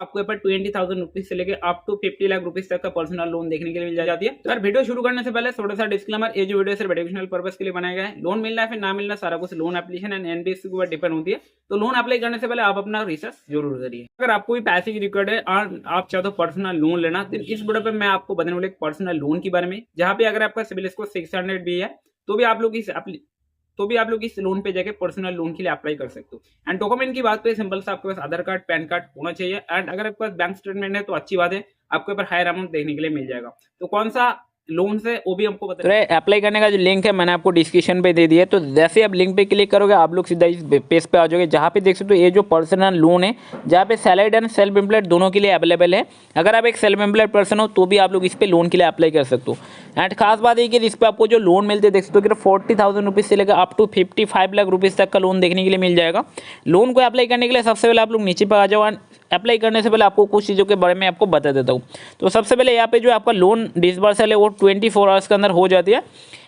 आपको यहाँ पर 20,000 रुपीज से लेके अप टू 50 लाख रुपीज तक का पर्सनल लोन देखने के लिए मिल जाती है। तो यार वीडियो शुरू करने से पहले थोड़ा सा डिस्क्लेमर, ये जो वीडियो सिर्फ एजुकेशनल पर्पस के लिए बनाया गया है। लोन मिलना है फिर ना मिलना सारा कुछ लोन एप्लीकेशन एंड एनबीएफसी के ऊपर डिपेंड होती है। तो लोन अप्लाई करने से पहले आप अपना रिसर्च जरूर करिए। अगर आपको भी पैसे की रिक्वायर्ड है और आप चाहते हो पर्सनल लोन लेना, तो इस वीडियो पे मैं आपको बताने वाला एक पर्सनल लोन के बारे में, जहाँ पे अगर आपका सिविल स्कोर 600 भी है तो भी आप लोग इस लोन पे जाके पर्सनल लोन के लिए अप्लाई कर सकते हो। एंड डॉक्यूमेंट की बात पे सिंपल सा आपके पास आधार कार्ड, पैन कार्ड होना चाहिए। एंड अगर आपके पास बैंक स्टेटमेंट है तो अच्छी बात है, आपके ऊपर हायर अमाउंट देखने के लिए मिल जाएगा। तो कौन सा लोन से वो भी हमको बता। तो अप्लाई करने का जो लिंक है मैंने आपको डिस्क्रिप्शन पे दे दिया है। तो जैसे आप लिंक पे क्लिक करोगे आप लोग सीधा इस पेज पे आ जाओगे, जहाँ पे देख सकते हो ये जो पर्सनल लोन है, जहाँ पे सैलरीड एंड सेल्फ एम्प्लॉयड दोनों के लिए अवेलेबल है। अगर आप एक सेल्फ एम्प्लॉयड पर्सन हो तो भी आप लोग इस पे लोन के लिए अप्लाई कर सकते हो। एंड खास बात है कि इस पर आपको जो लोन मिलते हैं देख सकते हो कि 40,000 रुपीज़ से लेकर अप टू 55 लाख रुपीज़ तक का लोन देखने के लिए मिल जाएगा। लोन को अप्लाई करने के लिए सबसे पहले आप लोग नीचे पर आ जाओ। एंड अप्लाई करने से पहले आपको कुछ चीज़ों के बारे में आपको बता देता हूँ। तो सबसे पहले यहाँ पे जो आपका लोन डिसबर्सल है वो 24 आवर्स के अंदर हो जाती है।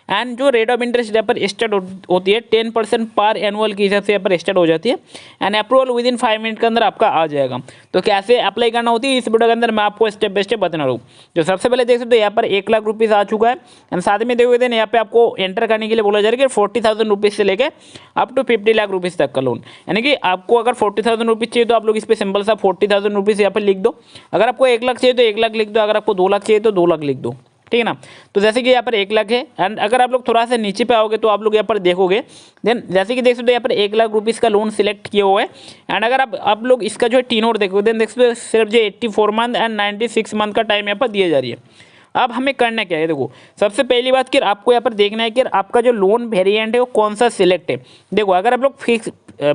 एंड जो रेट ऑफ इंटरेस्ट यहाँ पर स्टार्ट होती है 10% पर एनुअल के हिसाब से यहाँ पर स्टार्ट हो जाती है। And approval with in 5 minute के अंदर आपका आ जाएगा। तो कैसे अप्लाई करना होती है इस वीडियो के अंदर मैं आपको स्टेप बाय स्टेप बताना रहूँ। तो सबसे पहले देख सकते हो यहाँ पर 1 लाख रुपीज़ आ चुका है। एंड साथ में देखोगे देन यहाँ पे आपको एंटर करने के लिए बोला जा रहा है कि 40,000 रुपीज़ से लेकर अप टू 50 लाख रुपीज़ तक का लोन। यानी कि आपको अगर 40,000 रुपीज़ चाहिए तो आप लोग इस पर सिंपल सा 40,000 रुपीज़ यहाँ पर लिख दो। अगर आपको 1 लाख चाहिए तो 1 लाख लिख दो। अगर आपको 2 लाख चाहिए तो 2 लाख लिख दो, ठीक है ना। तो जैसे कि यहाँ पर 1 लाख है। एंड अगर आप लोग थोड़ा सा नीचे पे आओगे तो आप लोग यहाँ पर देखोगे देन जैसे कि देख सकते हो यहाँ पर 1 लाख रुपीज़ का लोन सिलेक्ट किया हुआ है। एंड अगर आप लोग इसका जो है टीनोर देखोगे देन देख सकते हो सिर्फ जो 84 मंथ एंड 96 मंथ का टाइम यहाँ पर दिया जा रही है। अब हमें करना क्या है, देखो सबसे पहली बात कि आपको यहाँ पर देखना है कि आपका जो लोन वेरिएंट है वो कौन सा सिलेक्ट है। देखो अगर आप लोग fix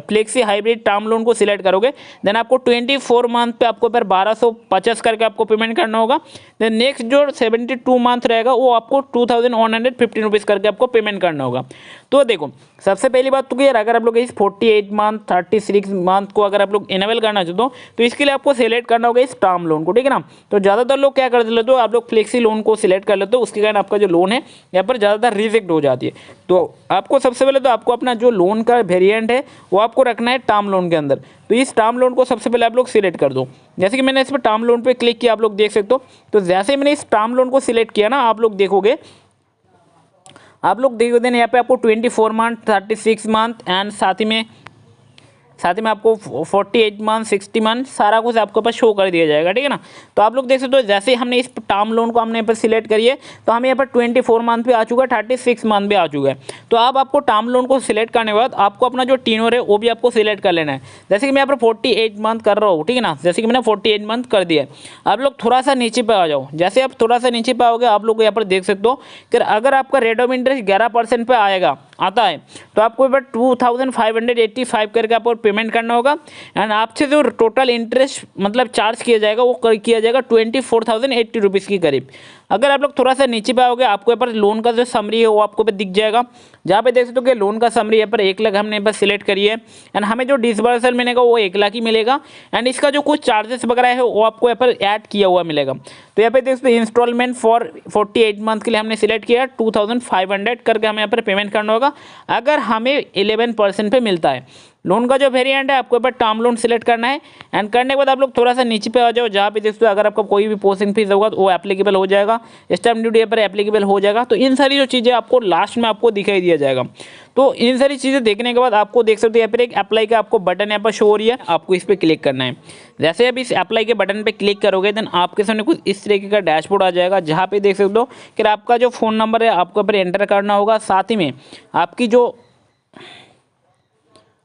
flexi hybrid term loan को सिलेक्ट करोगे देन आपको 24 मंथ पे आपको फिर 1250 करके आपको पेमेंट करना होगा। देन नेक्स्ट जो 72 मंथ रहेगा वो आपको 2,150 रुपीज़ करके आपको पेमेंट करना होगा। तो देखो सबसे पहली बात तो यार अगर आप लोग इस 48 मंथ 36 मंथ को अगर आप लोग इनेबल करना चाहते हो तो इसके लिए आपको सिलेक्ट करना होगा इस टर्म लोन को, ठीक है ना। तो ज़्यादातर लोग क्या कर लेते हो, आप लोग फ्लेक्सी लोन को सिलेक्ट कर लेते हो, उसके कारण आपका जो लोन है यहाँ पर ज़्यादातर रिजेक्ट हो जाती है। तो आपको सबसे पहले तो आपको अपना जो लोन का वेरिएंट है वो आपको रखना है टर्म लोन के अंदर। तो इस टर्म लोन को सबसे पहले आप लोग सिलेक्ट कर दो। जैसे कि मैंने इस पर टर्म लोन पे क्लिक किया, आप लोग देख सकते हो। तो जैसे मैंने इस टर्म लोन को सिलेक्ट किया ना आप लोग देखोगे देन यहाँ पे आपको 24 मंथ 36 मंथ एंड साथ ही में आपको 48 मंथ 60 मंथ सारा कुछ आपके पास शो कर दिया जाएगा, ठीक है ना। तो आप लोग देख सकते हो जैसे हमने इस टर्म लोन को हमने यहाँ पर सिलेक्ट करिए तो हमें यहाँ पर 24 मंथ पे आ चुका है, 36 मंथ भी आ चुका है। तो अब आपको टर्म लोन को सिलेक्ट करने के बाद आपको अपना जो टीनोर है वो भी आपको सिलेक्ट कर लेना है। जैसे कि मैं यहाँ पर 48 मंथ कर रहा हूँ, ठीक है ना। जैसे कि मैंने 48 मंथ कर दिया है। आप लोग थोड़ा सा नीचे पर आ जाओ। जैसे आप थोड़ा सा नीचे पर आओगे आप लोग यहाँ पर देख सकते हो कि अगर आपका रेट ऑफ इंटरेस्ट 11% पे आता है तो आपको यहाँ पर 2,585 करके आपको पेमेंट करना होगा। एंड आपसे जो टोटल इंटरेस्ट मतलब चार्ज किया जाएगा वो किया जाएगा 24,080 रुपीज़ के करीब। अगर आप लोग थोड़ा सा नीचे पे आओगे आपको यहाँ पर लोन का जो समरी है वो आपको पे दिख जाएगा, जहाँ पे देख सकते हो कि लोन का समरी यहाँ पर 1 लाख हमने बस सिलेक्ट करी है। एंड हमें जो डिसबर्सल मिलेगा वो 1 लाख ही मिलेगा। एंड इसका जो कुछ चार्जेस वगैरह है वो आपको यहाँ पर ऐड किया हुआ मिलेगा। तो यहाँ पे देख सकते हो इंस्टॉलमेंट फॉर 48 मंथ के लिए हमने सिलेक्ट किया 2,500 करके हमें यहाँ पर पेमेंट करना होगा अगर हमें 11% पे मिलता है। लोन का जो वेरिएंट है आपको यहाँ पर टर्म लोन सिलेक्ट करना है। एंड करने के बाद आप लोग थोड़ा सा नीचे पे आ जाओ, जहाँ पे देखते हो अगर आपका कोई भी प्रोसेसिंग फीस होगा तो वो एप्लीकेबल हो जाएगा, स्टैम्प ड्यूटी पर एप्लीकेबल हो जाएगा। तो इन सारी जो चीज़ें आपको लास्ट में आपको दिखाई दिया जाएगा। तो इन सारी चीज़ें देखने के बाद आपको देख सकते हो यहाँ पर एक अप्लाई का आपको बटन यहाँ पर शो हो रही है, आपको इस पर क्लिक करना है। जैसे आप इस अप्लाई के बटन पर क्लिक करोगे देन आपके सामने कुछ इस तरीके का डैशबोर्ड आ जाएगा, जहाँ पे देख सकते हो कि आपका जो फ़ोन नंबर है आपको यहाँ पर एंटर करना होगा। साथ ही में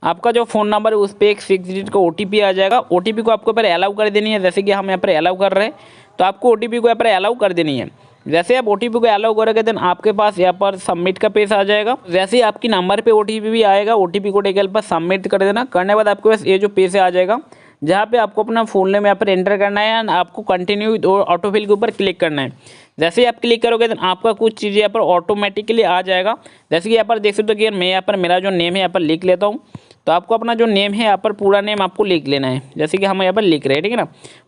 आपका जो फ़ोन नंबर है उस पर एक 6 डिजिट का OTP आ जाएगा। OTP को आपको पर अलाउ कर देनी है। जैसे कि हम यहाँ पर अलाउ कर रहे हैं तो आपको OTP को यहाँ पर अलाउ कर देनी है। जैसे आप OTP को अलाउ करोगे देन आपके पास यहाँ पर सबमिट का पेज आ जाएगा। जैसे ही आपकी नंबर पे OTP भी आएगा, OTP को टेकल पर सबमिट कर देना। करने के बाद आपके पास ये जो पेज आ जाएगा जहाँ पे आपको अपना फ़ोन नेम यहाँ पर एंटर करना है एंड आपको कंटिन्यू विद ऑटोफिल के ऊपर क्लिक करना है। जैसे ही आप क्लिक करोगे तो आपका कुछ चीज़ें यहाँ पर ऑटोमेटिकली आ जाएगा। जैसे कि यहाँ पर देख सकते हो कि मैं यहाँ पर मेरा जो नेम है यहाँ पर लिख लेता हूँ। तो आपको अपना जो नेम है यहाँ पर पूरा नेम आपको लिख लेना है, जैसे कि हम यहाँ पर लिख रहे हैं, ठीक है ना।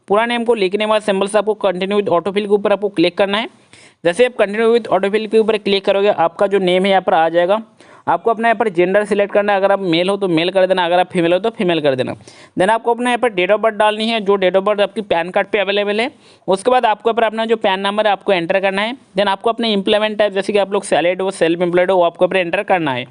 पूरा नेम को लिखने के बाद सिंबल से आपको कंटिन्यू विद ऑटोफिल के ऊपर आपको क्लिक करना है। जैसे आप कंटिन्यू विद ऑटोफिल के ऊपर क्लिक करोगे आपका जो नेम है यहाँ पर आ जाएगा। आपको अपना यहाँ पर जेंडर सिलेक्ट करना है, अगर आप मेल हो तो मेल कर देना, अगर आप फीमेल हो तो फीमेल कर देना। देन आपको अपना यहाँ पर डेट ऑफ बर्थ डालनी है, जो डेट ऑफ बर्थ आपकी पैन कार्ड पे अवेलेबल है। उसके बाद आपको ऊपर अपना जो पैन नंबर है आपको एंटर करना है। देन आपको अपने इंप्लॉयमेंट टाइप, जैसे कि आप लोग सैलरीड हो, सेल्फ एम्प्लॉयड हो, वो आपको ऊपर एंटर करना है।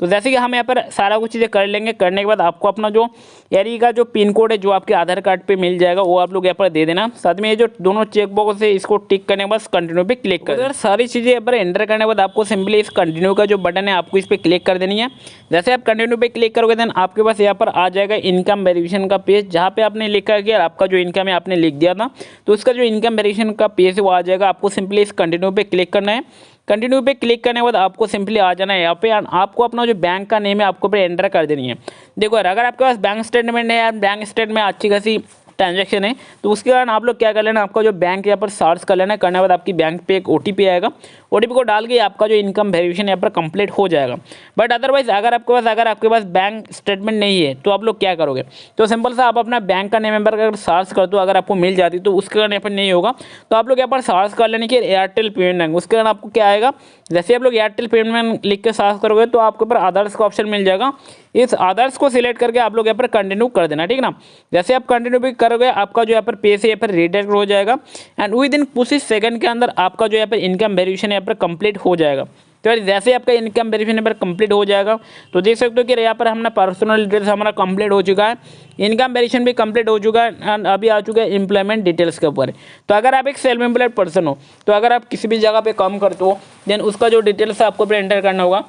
तो जैसे कि हम यहाँ पर सारा कुछ चीज़ें कर लेंगे, करने के बाद आपको अपना जो एरिया का जो पिन कोड है जो आपके आधार कार्ड पे मिल जाएगा वो आप लोग यहाँ पर दे देना। साथ में ये जो दोनों चेक बॉक्स है इसको टिक करने के बाद कंटिन्यू पे क्लिक कर देना। सारी चीज़ें यहाँ पर एंटर करने के बाद आपको सिंपली इस कंटिन्यू का जो बटन है आपको इस पर क्लिक कर देनी है। जैसे आप कंटिन्यू पे क्लिक करोगे देन आपके पास यहाँ पर आ जाएगा इनकम वेरिफिकेशन का पेज, जहाँ पे आपने लिखा है कि आपका जो इनकम है आपने लिख दिया था, तो उसका जो इनकम वेरिफिकेशन का पेज है वो आ जाएगा। आपको सिंपली इस कंटिन्यू पे क्लिक करना है। कंटिन्यू पे क्लिक करने के बाद आपको सिंपली आ जाना है यहाँ पे, आपको अपना जो बैंक का नेम है आपको पे एंटर कर देनी है। देखो यार, अगर आपके पास बैंक स्टेटमेंट है या बैंक स्टेटमेंट में अच्छी खासी ट्रांजैक्शन है तो उसके कारण आप लोग क्या कर लेना, आपका जो बैंक यहाँ पर सर्च कर लेना, करने के बाद आपकी बैंक पे एक OTP आएगा, OTP को डाल के आपका जो इनकम वेरिफिकेशन यहाँ पर कंप्लीट हो जाएगा। बट अदरवाइज अगर आपके पास बैंक स्टेटमेंट नहीं है तो आप लोग क्या करोगे, तो सिंपल सा आप अपना बैंक का नेम नंबर अगर सर्च कर दो, अगर आपको मिल जाती तो उसके कारण यहाँ पर नहीं होगा, तो आप लोग यहाँ पर सर्च कर लेने की एयरटेल पेमेंट बैंक, उसके कारण आपको क्या आएगा, जैसे आप लोग एयरटेल पेमेंट बैंक लिख के सर्च करोगे तो आपके ऊपर अदर्स का ऑप्शन मिल जाएगा। इस अदर्स को सिलेक्ट करके आप लोग यहाँ पर कंटिन्यू कर देना, ठीक ना। जैसे आप कंटिन्यू भी करोगे आपका जो यहाँ पर पेज है यहाँ पर रिडायरेक्ट हो जाएगा एंड विद इन कुछ ही सेकंड के अंदर आपका जो यहाँ पर इनकम वेरिफिकेशन यहाँ पर कंप्लीट हो जाएगा। तो जैसे आपका इनकम वेरिफिकेशन यहाँ पर कंप्लीट हो जाएगा तो देख सकते हो कि यहाँ पर हमारा पर्सनल डिटेल्स हमारा कंप्लीट हो चुका है, इनकम वेरिफिकेशन भी कंप्लीट हो चुका है एंड अभी आ चुका है एम्प्लॉयमेंट डिटेल्स के ऊपर। तो अगर आप एक सेल्फ एम्प्लॉयड पर्सन हो, तो अगर आप किसी भी जगह पे काम करते हो देन उसका जो डिटेल्स है आपको पे एंटर करना होगा।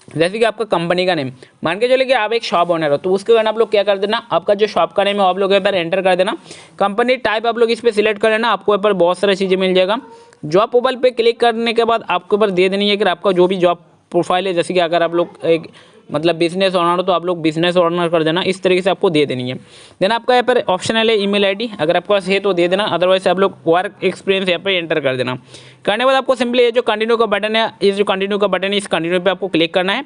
जैसे कि आपका कंपनी का नेम, मान के चलिए कि आप एक शॉप ओनर हो तो उसके कारण आप लोग क्या कर देना, आपका जो शॉप का नेम है आप लोग यहाँ पर एंटर कर देना। कंपनी टाइप आप लोग इस पर सिलेक्ट कर लेना, आपको यहाँ पर बहुत सारी चीज़ें मिल जाएगा। जॉब प्रोफाइल पे क्लिक करने के बाद आपके ऊपर दे देनी है कि आपका जो भी जॉब प्रोफाइल है, जैसे कि अगर आप लोग एक मतलब बिजनेस ओनर हो तो आप लोग बिजनेस ओनर कर देना, इस तरीके से आपको दे देनी है। देन आपका यहाँ पर ऑप्शनल है ईमेल आईडी, अगर आपके पास है तो दे देना, अदरवाइज आप लोग वर्क एक्सपीरियंस यहाँ पर एंटर कर देना। करने के बाद आपको सिंपली ये जो कंटिन्यू का बटन है, इस जो कंटिन्यू का बटन है इस कंटिन्यू पे आपको क्लिक करना है।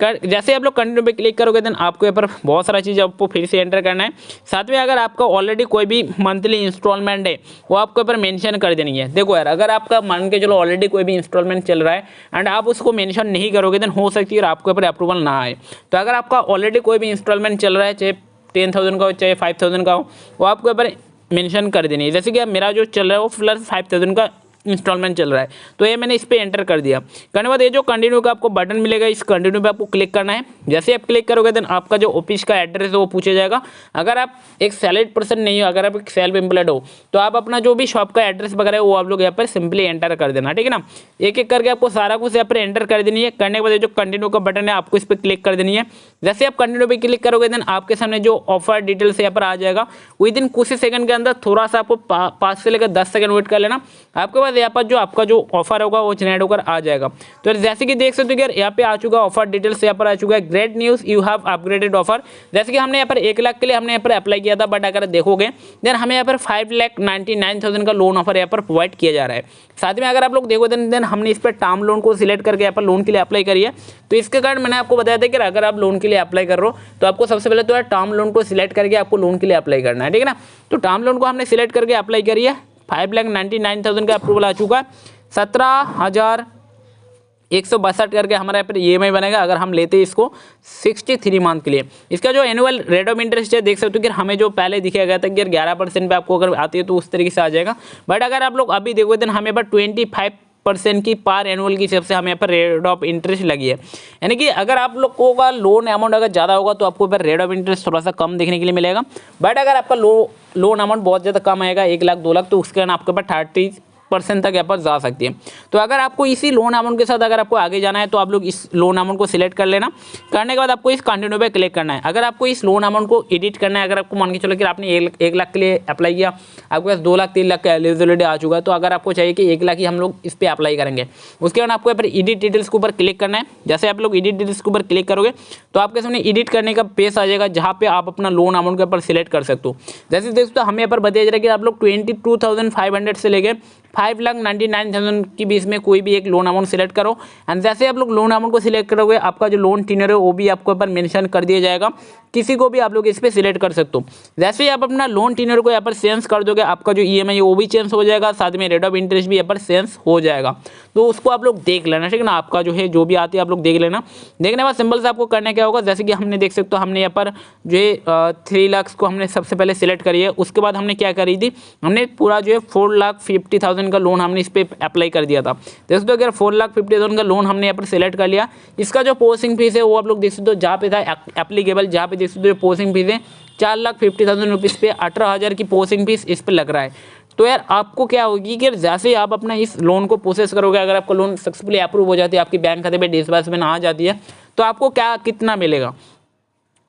जैसे आप लोग कंटिन्यू पे क्लिक करोगे देन आपको यहाँ पर बहुत सारा चीज़ आपको फिर से एंटर करना है। साथ में अगर आपका ऑलरेडी कोई भी मंथली इंस्टॉलमेंट है वो आपको यहाँ पर मेंशन कर देनी है। देखो यार, अगर आपका मान के चलो ऑलरेडी कोई भी इंस्टॉलमेंट चल रहा है एंड आप उसको मेंशन नहीं करोगे देन हो सकती है आपको यहाँ पर अप्रूवल ना आए। तो अगर आपका ऑलरेडी कोई भी इंस्टॉलमेंट चल रहा है, चाहे 10,000 का हो चाहे 5,000 का हो, वो आपको यहाँ पर मेंशन कर देनी है। जैसे कि मेरा जो चल रहा है वो फिलहाल 5,000 का इंस्टॉलमेंट चल रहा है तो ये मैंने इस पर एंटर कर दिया। करने के बाद ये जो कंटिन्यू का आपको बटन मिलेगा, इस कंटिन्यू पे आपको क्लिक करना है। जैसे आप क्लिक करोगे देन आपका जो ऑफिस का एड्रेस है वो पूछा जाएगा। अगर आप एक सैलरीड पर्सन नहीं हो, अगर आप एक सेल्फ एम्प्लॉयड हो तो आप अपना जो भी शॉप का एड्रेस वगैरह है वो आप लोग यहाँ पर सिंपली एंटर कर देना, ठीक है ना। एक एक करके आपको सारा कुछ यहाँ पर एंटर कर देनी है। करने के बाद जो कंटिन्यू का बटन है आपको इस पर क्लिक कर देनी है। जैसे आप कंटिन्यू पे क्लिक करोगे देन आपके सामने जो ऑफर डिटेल्स यहाँ पर आ जाएगा। विद इन कुछ ही सेकंड के अंदर थोड़ा सा आपको 5 से लेकर 10 सेकंड वेट कर लेना, आपके बाद यहाँ पर जो आपका जो ऑफर होगा वो जनरेट होकर आ जाएगा। तो जैसे कि देख सकते हो कि यहाँ पे आ चुका ऑफर डिटेल्स, यहाँ पर आ चुका है great news you have upgraded offer. जैसे कि हमने यहाँ पर 1 लाख के लिए हमने यहाँ पर अप्लाई किया था, बट अगर देखोगे देन हमें यहाँ पर 5,99,000 का लोन ऑफर यहाँ पर प्रोवाइड किया जा रहा है। साथ में अगर आप लोग देखो देन हमने इस पर टर्म लोन को सिलेक्ट करके यहाँ पर लोन के लिए अप्लाई करी है। तो इसके कारण मैंने आपको बताया था कि अगर आप लोन के लिए अप्लाई कर रहे हो तो आपको सबसे पहले तो टर्म लोन को सिलेक्ट करके आपको लोन के लिए अप्लाई करना है, ठीक है ना। तो टर्म लोन को हमने सिलेक्ट करके अप्लाई करी है, 5,99,000 का अप्रूवल आ चुका है। 17,162 करके हमारा यहाँ पर EMI बनेगा अगर हम लेते हैं इसको 63 मंथ के लिए। इसका जो एनुअल रेट ऑफ इंटरेस्ट है देख सकते हो कि हमें जो पहले दिखाया गया था कि 11% पे आपको अगर आती है तो उस तरीके से आ जाएगा। बट अगर आप लोग अभी देखोगे देन हमें पर 25% की पर एनुअल की हिसाब से हमें यहाँ पर रेट ऑफ इंटरेस्ट लगी है। यानी कि अगर आप लोगों का लोन अमाउंट अगर ज़्यादा होगा तो आपको यहाँ पर रेट ऑफ इंटरेस्ट थोड़ा सा कम देखने के लिए मिलेगा। बट अगर आपका लोन अमाउंट बहुत ज़्यादा कम आएगा, 1 लाख 2 लाख, तो उसके कारण आपके पास 30% तक यहाँ पर जा सकती है। तो अगर आपको इसी लोन अमाउंट के साथ अगर आपको आगे जाना है तो आप लोग इस लोन अमाउंट को सिलेक्ट कर लेना। करने के बाद आपको इस कंटिन्यू पे क्लिक करना है। अगर आपको इस लोन अमाउंट को एडिट करना है, अगर आपको मान के चलो कि आपने 1 लाख के लिए अप्लाई किया, आपके पास 2 लाख 3 लाख का एलिजिबिलिटी आ चुका है, तो अगर आपको चाहिए कि 1 लाख ही हम लोग इस पर अप्लाई करेंगे, उसके बाद आपको यहाँ पर एडिट डिटेल्स के ऊपर क्लिक करना है। जैसे आप लोग एडिट डिटेल्स के ऊपर क्लिक करोगे तो आपके सामने एडिट करने का पेज आ जाएगा जहाँ पे आप अपना लोन अमाउंट के ऊपर सिलेक्ट कर सकते हो। जैसे देखो तो हमें यहाँ पर बताया जा रहा है कि आप लोग 22,500 से लेके 5,99,000 के बीच में कोई भी एक लोन अमाउंट सिलेक्ट करो। एंड जैसे आप लोग लोन अमाउंट को सिलेक्ट करोगे, आपका जो लोन टेन्योर है वो भी आपको ऊपर मेंशन कर दिया जाएगा, किसी को भी आप लोग इस पर सिलेक्ट कर सकते हो। जैसे ही आप अपना लोन टेन्योर को यहाँ पर चेंज कर दोगे, आपका जो EMI है वो भी चेंज हो जाएगा, साथ में रेट ऑफ इंटरेस्ट भी यहाँ पर चेंज हो जाएगा। तो उसको आप लोग देख लेना, ठीक है ना। आपका जो है जो भी आती है आप लोग देख लेना। देखने के बाद सिंपल से आपको करना क्या होगा, जैसे कि हमने देख सकते हो, हमने यहाँ पर जो है 3 लाख को हमने सबसे पहले सिलेक्ट करी है। उसके बाद हमने क्या करी थी, हमने पूरा जो है 4,50,000 का लोन हमने इस पर अप्लाई कर दिया था। देख सकते हो अगर 4,50,000 का लोन हमने यहाँ पर सिलेक्ट कर लिया, इसका जो प्रोसेसिंग फीस है वो आप लोग देख सकते हो जहाँ पे था एप्लीकेबल, जहाँ पे देख सकते हो प्रोसेसिंग फीस है 4,50,000 रुपीज़ पे 18,000 की प्रोसेसिंग फीस इस पर लग रहा है। तो यार आपको क्या होगी कि जैसे आप अपना इस लोन को प्रोसेस करोगे, अगर आपका लोन सक्सेसफुली अप्रूव हो जाती है, आपकी बैंक खाते पे डिसबर्समेंट आ जाती है, तो आपको क्या कितना मिलेगा।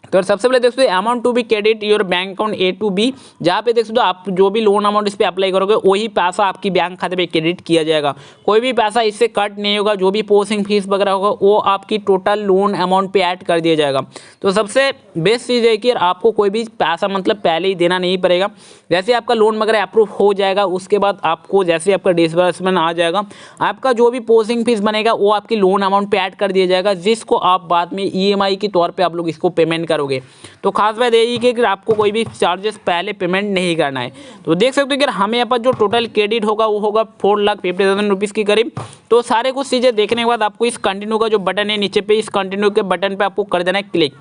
तो सबसे पहले देख सकते हो amount to be credit your bank account A to B, जहाँ पे देख सकते हो आप जो भी लोन अमाउंट इस पर अप्लाई करोगे वही पैसा आपकी बैंक खाते पे क्रेडिट किया जाएगा, कोई भी पैसा इससे कट नहीं होगा। जो भी प्रोसेसिंग फीस वगैरह होगा वो आपकी टोटल लोन अमाउंट पे ऐड कर दिया जाएगा। तो सबसे बेस्ट चीज़ है कि आपको कोई भी पैसा मतलब पहले ही देना नहीं पड़ेगा। जैसे आपका लोन वगैरह अप्रूव हो जाएगा, उसके बाद आपको जैसे आपका डिसबर्समेंट आ जाएगा, आपका जो भी प्रोसेसिंग फीस बनेगा वो आपकी लोन अमाउंट पे ऐड कर दिया जाएगा, जिसको आप बाद में EMI के तौर पे आप लोग इसको पेमेंट करोगे। तो खास बात यही है कि आपको कोई भी चार्जेस पहले पेमेंट नहीं करना है। तो देख सकते हो कि हमें यहाँ पर जो टोटल क्रेडिट होगा वो होगा 4,50,000 रुपीज़ की करीब। तो सारे कुछ चीज़ें देखने के बाद आपको इस कंटिन्यू का जो बटन है नीचे पे, इस कंटिन्यू के बटन पे आपको कर देना है क्लिक।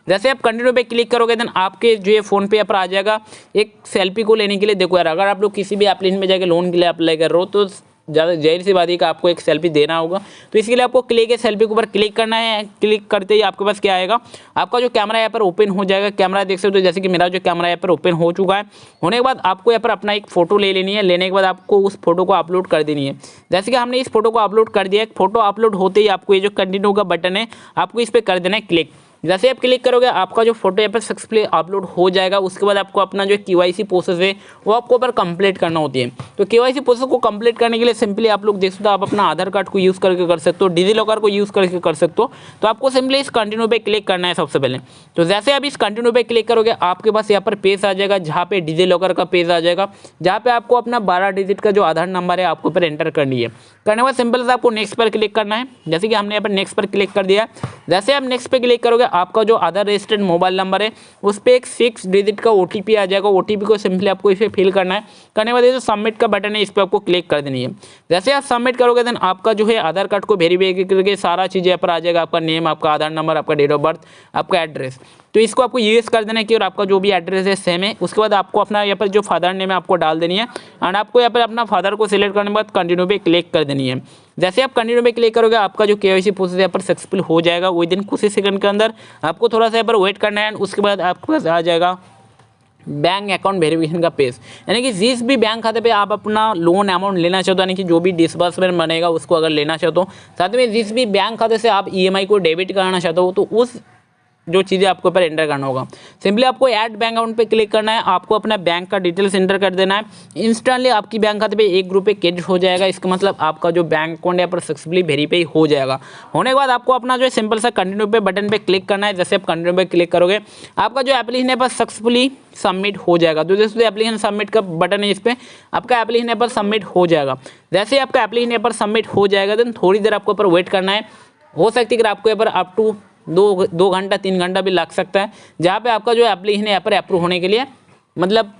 जैसे आप कंटिन्यू पे क्लिक करोगे देन आपके जो ये फ़ोन पे यहाँ पर आ जाएगा एक सेल्फी को लेने के लिए। देखो यार, अगर आप लोग किसी भी एप्लीकेशन में जाकर लोन के लिए अप्लाई कर रहे हो तो ज़्यादा जाहिर सी बात है कि आपको एक सेल्फी देना होगा। तो इसके लिए आपको क्लिक है सेल्फी के ऊपर क्लिक करना है। क्लिक करते ही आपके पास क्या आएगा, आपका जो कैमरा यहाँ पर ओपन हो जाएगा। कैमरा देख सकते हो, जैसे कि मेरा जो कैमरा यहाँ पर ओपन हो चुका है। होने के बाद आपको यहाँ पर अपना एक फ़ोटो ले लेनी है। लेने के बाद आपको उस फोटो को अपलोड कर देनी है। जैसे कि हमने इस फोटो को अपलोड कर दिया, फोटो अपलोड होते ही आपको ये जो कंटिन्यू का बटन है आपको इस पर कर देना है क्लिक। जैसे आप क्लिक करोगे आपका जो फोटो यहाँ पर सक्सेसफुली अपलोड हो जाएगा। उसके बाद आपको अपना जो KYC प्रोसेस है वो आपको ऊपर कंप्लीट करना होती है। तो KYC प्रोसेस को कंप्लीट करने के लिए सिंपली आप लोग देख सकते हो, आप अपना आधार कार्ड को यूज़ करके कर सकते हो, डिजिलॉकर को यूज़ करके कर सकते हो। तो आपको सिंपली इस कंटिन्यू पे क्लिक करना है सबसे पहले। तो जैसे आप इस कंटिन्यू पे क्लिक करोगे आपके पास यहाँ पर पेज आ जाएगा, जहाँ पे डिजिलॉकर का पेज आ जाएगा, जहाँ पे आपको अपना 12 डिजिट का जो आधार नंबर है आपको ऊपर एंटर करनी है। करने के बाद सिंपल से आपको नेक्स्ट पर क्लिक करना है। जैसे कि हमने यहाँ पर नेक्स्ट पर क्लिक कर दिया। जैसे आप नेक्स्ट पे क्लिक करोगे आपका जो आधार रजिस्टर्ड मोबाइल नंबर है उस पर एक 6 डिजिट का OTP आ जाएगा। OTP को सिंपली आपको इस पर फिल करना है। करने के बाद ये जो सबमिट का बटन है इस पर आपको क्लिक कर देनी है। जैसे आप सबमिट करोगे देन आपका जो है आधार कार्ड को वेरीफाई करके सारा चीज़ यहाँ पर आ जाएगा, आपका नेम, आपका आधार नंबर, आपका डेट ऑफ बर्थ, आपका एड्रेस। तो इसको आपको यूज़ कर देना है कि और आपका जो भी एड्रेस है सेम है। उसके बाद आपको अपना यहाँ पर जो फादर नेम है आपको डाल देनी है। एंड आपको यहाँ पर अपना फादर को सिलेक्ट करने के बाद कंटिन्यू पे क्लिक कर देनी है। जैसे आप कंटिन्यू पे क्लिक करोगे आपका जो KYC प्रोसेस यहाँ पर सक्सेसफुल हो जाएगा। विद इन कुछ ही सेकंड के अंदर आपको थोड़ा सा यहाँ पर वेट करना है। उसके बाद आपके पास आ जाएगा बैंक अकाउंट वेरिफिकेशन का पेज, यानी कि जिस भी बैंक खाते पे आप अपना लोन अमाउंट लेना चाहते हो, यानी कि जो भी डिसबर्समेंट बनेगा उसको अगर लेना चाहते हो, साथ में जिस भी बैंक खाते से आप EMI को डेबिट कराना चाहते हो, तो उस जो चीज़ें आपको ऊपर एंटर करना होगा। सिंपली आपको ऐड बैंक अकाउंट पे क्लिक करना है। आपको अपना बैंक का डिटेल्स एंटर कर देना है। इंस्टेंटली आपकी बैंक खाते पे ₹1 क्रेडिट हो जाएगा। इसका मतलब आपका जो बैंक अकाउंट यहाँ पर सक्सेसफुली वेरीफाई हो जाएगा। होने के बाद आपको अपना जो सिंपल सा कंटिन्यू पे बटन पे क्लिक करना है। जैसे आप कंटिन्यू पे क्लिक करोगे आपका जो एप्लीकेशन है पर सक्सेसफुली सबमिट हो जाएगा। तो जैसे एप्लीकेशन सबमिट का बटन है इस पर आपका एप्लीकेशन यहाँ पर सबमिट हो जाएगा। जैसे आपका एप्लीकेशन यहाँ पर सबमिट हो जाएगा देन थोड़ी देर आपको ऊपर वेट करना है। हो सकती है कि आपको यहाँ पर अप टू 2 घंटा 3 घंटा भी लग सकता है, जहाँ पे आपका जो एप्लीकेशन है यहाँ पर अप्रूव होने के लिए मतलब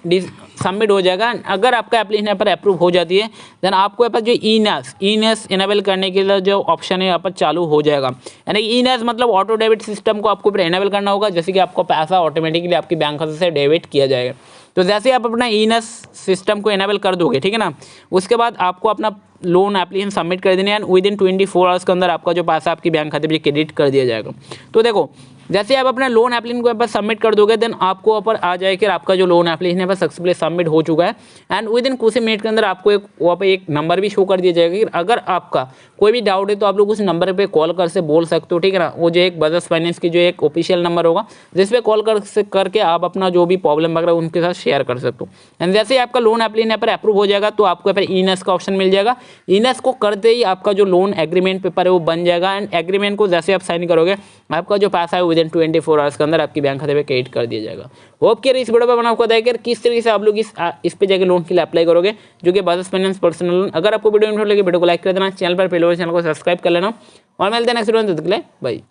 सबमिट हो जाएगा। अगर आपका एप्लीकेशन यहाँ पर अप्रूव हो जाती है देन आपको यहाँ पर जो ई-नेस इनेबल करने के लिए जो ऑप्शन है यहाँ पर चालू हो जाएगा। यानी ई-नेस मतलब ऑटो डेबिट सिस्टम को आपको इनेबल करना होगा, जैसे कि आपको पैसा ऑटोमेटिकली आपकी बैंक खाते से डेबिट किया जाएगा। तो जैसे आप अपना ई-नेस सिस्टम को इनेबल कर दोगे, ठीक है ना, उसके बाद आपको अपना लोन एप्लीकेशन सबमिट कर देने हैं। विद इन 24 आवर्स के अंदर आपका जो पैसा आपकी बैंक खाते में क्रेडिट कर दिया जाएगा। तो देखो जैसे आप अपना लोन एप्लीकेशन को यहाँ पर सबमिट कर दोगे देन आपको यहाँ पर आ जाए कि आपका जो लोन एप्लीकेशन यहाँ पर सक्सेसफुली सबमिट हो चुका है। एंड विद इन कुछ ही मिनट के अंदर आपको एक वहाँ पर एक नंबर भी शो कर दिया जाएगा कि अगर आपका कोई भी डाउट है तो आप लोग उस नंबर पे कॉल कर से बोल सकते हो, ठीक है ना। वो जो एक बजाज फाइनेंस की जो एक ऑफिशियल नंबर होगा जिस पे कॉल करके आप अपना जो भी प्रॉब्लम वगैरह उनके साथ शेयर कर सकते हो। एंड जैसे आपका लोन एप्लीकेशन यहाँ पर अप्रूव हो जाएगा तो आपको यहाँ पर ई-नेस का ऑप्शन मिल जाएगा। ई-नेस को करते ही आपका जो लोन एग्रीमेंट पेपर है वो बन जाएगा। एंड एग्रीमेंट को जैसे आप साइन करोगे आपका जो पैसा है विद विदिन 24 आवर्स के अंदर आपकी बैंक खाते पे क्रेडिट कर दिया जाएगा। होप कि इस वीडियो पर मैंने आपको बताया कि किस तरीके से आप लोग इस पे जाकर लोन के लिए अप्लाई करोगे, जो कि बजाज फाइनेंस पर्सनल लोन। अगर आपको वीडियो लगे वीडियो को लाइक कर देना, चैनल पर पहले चैनल को सब्सक्राइब कर लेना और मिलते हैं नेक्स्ट वीडियो में, तब तक के लिए बाय।